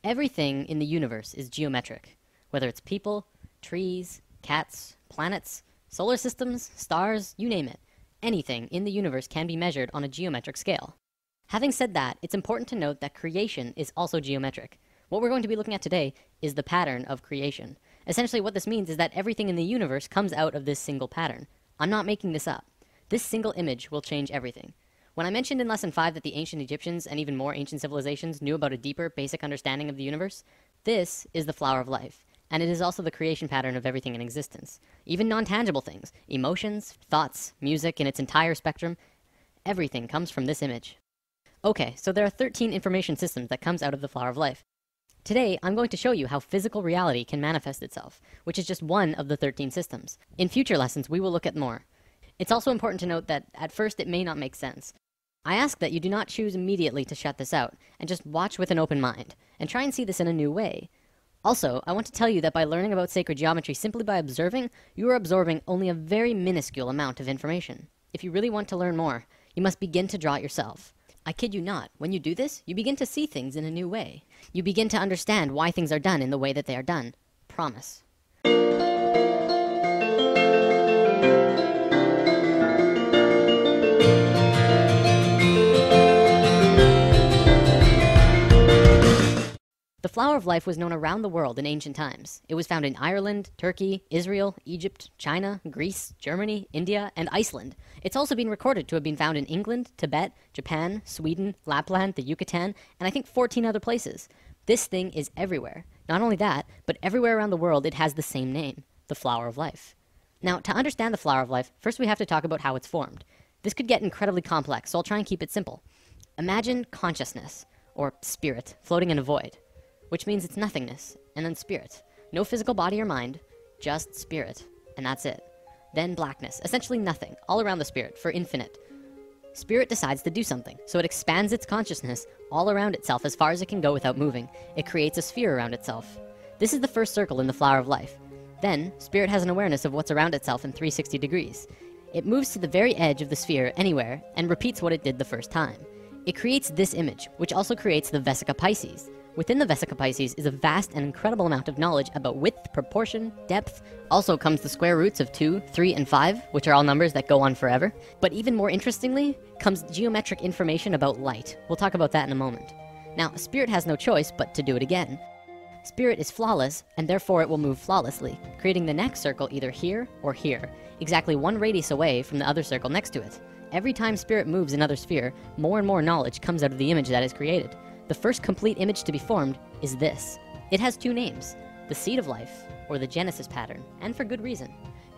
Everything in the universe is geometric, whether it's people, trees, cats, planets, solar systems, stars, you name it. Anything in the universe can be measured on a geometric scale. Having said that, it's important to note that creation is also geometric. What we're going to be looking at today is the pattern of creation. Essentially what this means is that everything in the universe comes out of this single pattern. I'm not making this up. This single image will change everything. When I mentioned in Lesson 5 that the ancient Egyptians and even more ancient civilizations knew about a deeper, basic understanding of the universe, this is the flower of life, and it is also the creation pattern of everything in existence. Even non-tangible things, emotions, thoughts, music in its entire spectrum, everything comes from this image. Okay, so there are 13 information systems that comes out of the flower of life. Today, I'm going to show you how physical reality can manifest itself, which is just one of the 13 systems. In future lessons, we will look at more. It's also important to note that at first it may not make sense. I ask that you do not choose immediately to shut this out, and just watch with an open mind, and try and see this in a new way. Also, I want to tell you that by learning about sacred geometry simply by observing, you are absorbing only a very minuscule amount of information. If you really want to learn more, you must begin to draw it yourself. I kid you not, when you do this, you begin to see things in a new way. You begin to understand why things are done in the way that they are done. Promise. The flower of life was known around the world in ancient times. It was found in Ireland, Turkey, Israel, Egypt, China, Greece, Germany, India, and Iceland. It's also been recorded to have been found in England, Tibet, Japan, Sweden, Lapland, the Yucatan, and I think 14 other places. This thing is everywhere. Not only that, but everywhere around the world it has the same name, the flower of life. Now, to understand the flower of life, first we have to talk about how it's formed. This could get incredibly complex, so I'll try and keep it simple. Imagine consciousness, or spirit, floating in a void, which means it's nothingness, and then spirit. No physical body or mind, just spirit, and that's it. Then blackness, essentially nothing, all around the spirit, for infinite. Spirit decides to do something, so it expands its consciousness all around itself as far as it can go without moving. It creates a sphere around itself. This is the first circle in the flower of life. Then, spirit has an awareness of what's around itself in 360 degrees. It moves to the very edge of the sphere, anywhere, and repeats what it did the first time. It creates this image, which also creates the Vesica Pisces. Within the Vesica Pisces is a vast and incredible amount of knowledge about width, proportion, depth. Also comes the square roots of 2, 3, and 5, which are all numbers that go on forever. But even more interestingly, comes geometric information about light. We'll talk about that in a moment. Now, spirit has no choice but to do it again. Spirit is flawless, and therefore it will move flawlessly, creating the next circle either here or here, exactly one radius away from the other circle next to it. Every time spirit moves another sphere, more and more knowledge comes out of the image that is created. The first complete image to be formed is this. It has two names, the seed of life, or the Genesis pattern, and for good reason.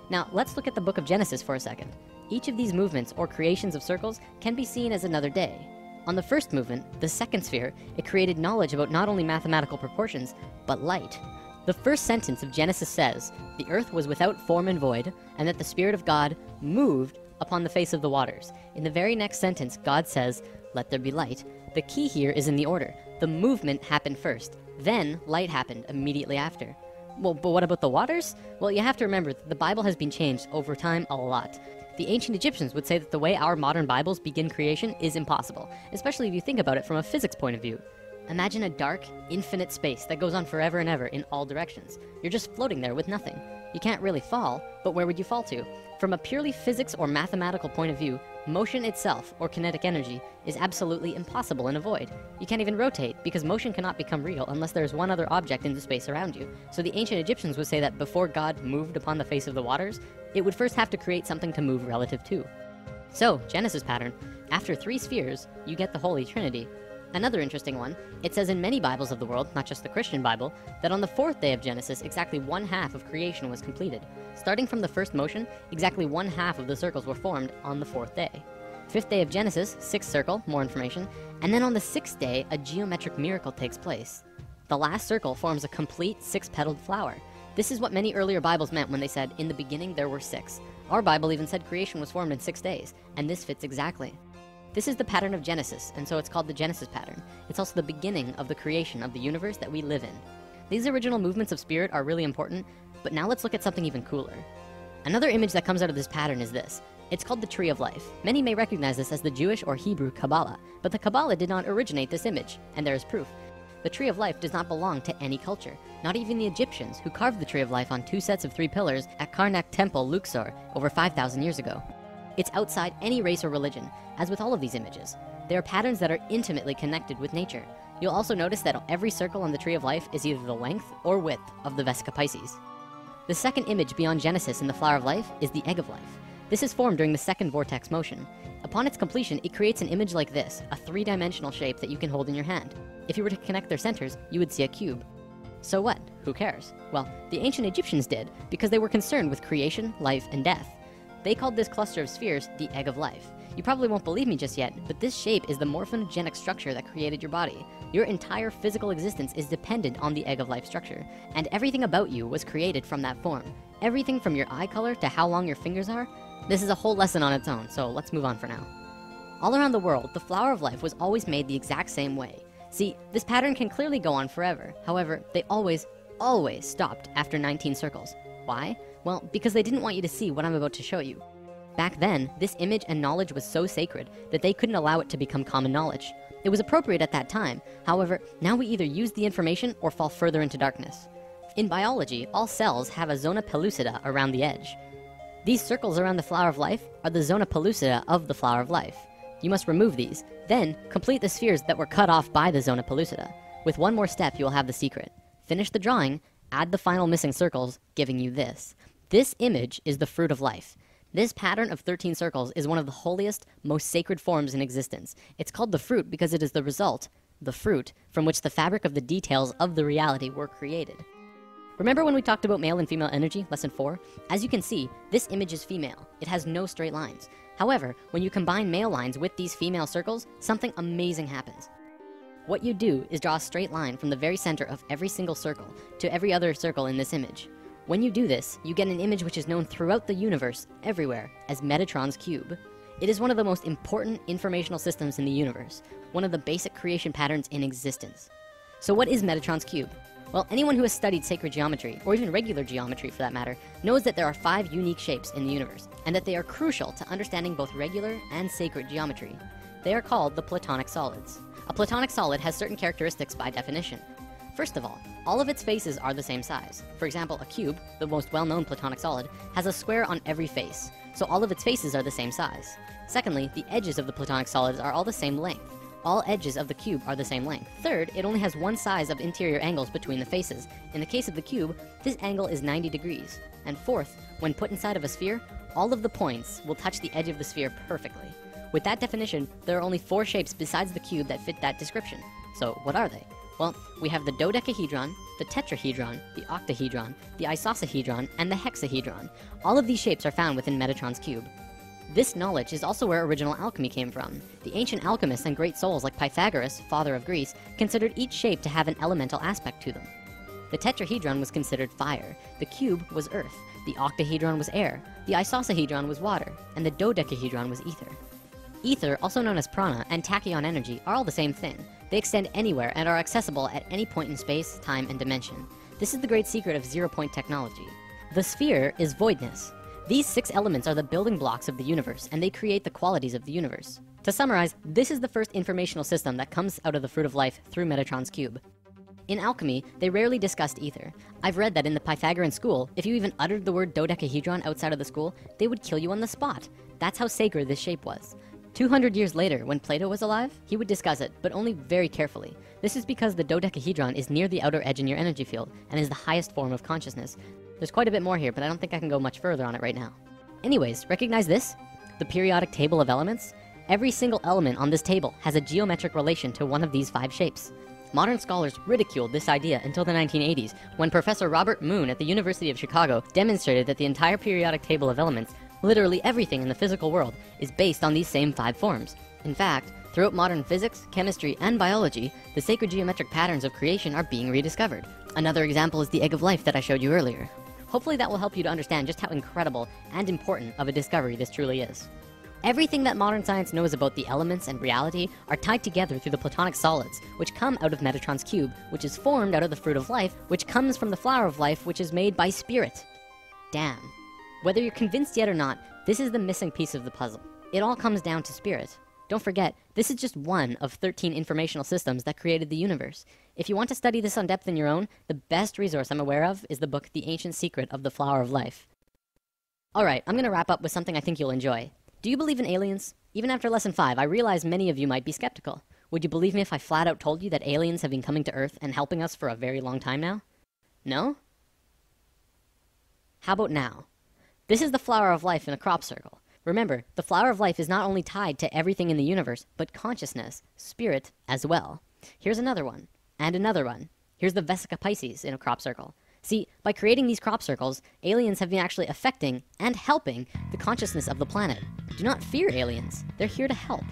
Now, let's look at the book of Genesis for a second. Each of these movements, or creations of circles, can be seen as another day. On the first movement, the second sphere, it created knowledge about not only mathematical proportions, but light. The first sentence of Genesis says, "The earth was without form and void, and that the Spirit of God moved upon the face of the waters." In the very next sentence, God says, "Let there be light." The key here is in the order. The movement happened first, then light happened immediately after. Well, but what about the waters? Well, you have to remember that the Bible has been changed over time a lot. The ancient Egyptians would say that the way our modern Bibles begin creation is impossible, especially if you think about it from a physics point of view. Imagine a dark, infinite space that goes on forever and ever in all directions. You're just floating there with nothing. You can't really fall, but where would you fall to? From a purely physics or mathematical point of view, motion itself, or kinetic energy, is absolutely impossible in a void. You can't even rotate, because motion cannot become real unless there is one other object in the space around you. So the ancient Egyptians would say that before God moved upon the face of the waters, it would first have to create something to move relative to. So, Genesis pattern, after 3 spheres, you get the Holy Trinity. Another interesting one, it says in many Bibles of the world, not just the Christian Bible, that on the 4th day of Genesis, exactly 1/2 of creation was completed. Starting from the first motion, exactly 1/2 of the circles were formed on the 4th day. 5th day of Genesis, 6th circle, more information, and then on the 6th day, a geometric miracle takes place. The last circle forms a complete 6-petaled flower. This is what many earlier Bibles meant when they said, "In the beginning there were 6." Our Bible even said creation was formed in 6 days, and this fits exactly. This is the pattern of Genesis, and so it's called the Genesis pattern. It's also the beginning of the creation of the universe that we live in. These original movements of spirit are really important, but now let's look at something even cooler. Another image that comes out of this pattern is this. It's called the Tree of Life. Many may recognize this as the Jewish or Hebrew Kabbalah, but the Kabbalah did not originate this image, and there is proof. the Tree of Life does not belong to any culture, not even the Egyptians, who carved the Tree of Life on 2 sets of 3 pillars at Karnak Temple, Luxor, over 5,000 years ago. It's outside any race or religion, as with all of these images. They are patterns that are intimately connected with nature. You'll also notice that every circle on the Tree of Life is either the length or width of the Vesica Pisces. The second image beyond Genesis in the Flower of Life is the Egg of Life. This is formed during the second vortex motion. Upon its completion, it creates an image like this, a 3-dimensional shape that you can hold in your hand. If you were to connect their centers, you would see a cube. So what? Who cares? Well, the ancient Egyptians did, because they were concerned with creation, life, and death. They called this cluster of spheres the Egg of Life. You probably won't believe me just yet, but this shape is the morphogenic structure that created your body. Your entire physical existence is dependent on the Egg of Life structure, and everything about you was created from that form. Everything from your eye color to how long your fingers are. This is a whole lesson on its own, so let's move on for now. All around the world, the Flower of Life was always made the exact same way. See, this pattern can clearly go on forever. However, they always stopped after 19 circles. Why? Well, because they didn't want you to see what I'm about to show you. Back then, this image and knowledge was so sacred that they couldn't allow it to become common knowledge. It was appropriate at that time. However, now we either use the information or fall further into darkness. In biology, all cells have a zona pellucida around the edge. These circles around the Flower of Life are the zona pellucida of the Flower of Life. You must remove these, then complete the spheres that were cut off by the zona pellucida. With one more step, you will have the secret. Finish the drawing, add the final missing circles, giving you this. This image is the Fruit of Life. This pattern of 13 circles is one of the holiest, most sacred forms in existence. It's called the fruit because it is the result, the fruit, from which the fabric of the details of the reality were created. Remember when we talked about male and female energy, lesson 4? As you can see, this image is female. It has no straight lines. However, when you combine male lines with these female circles, something amazing happens. What you do is draw a straight line from the very center of every single circle to every other circle in this image. When you do this, you get an image which is known throughout the universe, everywhere, as Metatron's cube. It is one of the most important informational systems in the universe, one of the basic creation patterns in existence. So what is Metatron's cube? Well, anyone who has studied sacred geometry, or even regular geometry for that matter, knows that there are 5 unique shapes in the universe, and that they are crucial to understanding both regular and sacred geometry. They are called the Platonic solids. A Platonic solid has certain characteristics by definition. First of all of its faces are the same size. For example, a cube, the most well-known Platonic solid, has a square on every face, so all of its faces are the same size. Secondly, the edges of the Platonic solids are all the same length. All edges of the cube are the same length. Third, it only has one size of interior angles between the faces. In the case of the cube, this angle is 90 degrees. And fourth, when put inside of a sphere, all of the points will touch the edge of the sphere perfectly. With that definition, there are only 4 shapes besides the cube that fit that description. So what are they? Well, we have the dodecahedron, the tetrahedron, the octahedron, the isosahedron, and the hexahedron. All of these shapes are found within Metatron's cube. This knowledge is also where original alchemy came from. The ancient alchemists and great souls like Pythagoras, father of Greece, considered each shape to have an elemental aspect to them. The tetrahedron was considered fire, the cube was earth, the octahedron was air, the isosahedron was water, and the dodecahedron was ether. Ether, also known as prana, and tachyon energy are all the same thing. They extend anywhere and are accessible at any point in space, time, and dimension. This is the great secret of zero-point technology. The sphere is voidness. These 6 elements are the building blocks of the universe, and they create the qualities of the universe. To summarize, this is the first informational system that comes out of the Fruit of Life through Metatron's cube. In alchemy, they rarely discussed ether. I've read that in the Pythagorean school, if you even uttered the word dodecahedron outside of the school, they would kill you on the spot. That's how sacred this shape was. 200 years later, when Plato was alive, he would discuss it, but only very carefully. This is because the dodecahedron is near the outer edge in your energy field, and is the highest form of consciousness. There's quite a bit more here, but I don't think I can go much further on it right now. Anyways, recognize this? The periodic table of elements? Every single element on this table has a geometric relation to one of these 5 shapes. Modern scholars ridiculed this idea until the 1980s, when Professor Robert Moon at the University of Chicago demonstrated that the entire periodic table of elements, literally everything in the physical world, is based on these same 5 forms. In fact, throughout modern physics, chemistry, and biology, the sacred geometric patterns of creation are being rediscovered. Another example is the Egg of Life that I showed you earlier. Hopefully that will help you to understand just how incredible and important of a discovery this truly is. Everything that modern science knows about the elements and reality are tied together through the Platonic solids, which come out of Metatron's cube, which is formed out of the Fruit of Life, which comes from the Flower of Life, which is made by spirit. Damn. Whether you're convinced yet or not, this is the missing piece of the puzzle. It all comes down to spirit. Don't forget, this is just one of 13 informational systems that created the universe. If you want to study this on depth in your own, the best resource I'm aware of is the book The Ancient Secret of the Flower of Life. Alright, I'm gonna wrap up with something I think you'll enjoy. Do you believe in aliens? Even after lesson 5, I realize many of you might be skeptical. Would you believe me if I flat out told you that aliens have been coming to Earth and helping us for a very long time now? No? How about now? This is the flower of life in a crop circle. Remember, the flower of life is not only tied to everything in the universe, but consciousness, spirit, as well. Here's another one, and another one. Here's the Vesica Pisces in a crop circle. See, by creating these crop circles, aliens have been actually affecting and helping the consciousness of the planet. Do not fear aliens. They're here to help.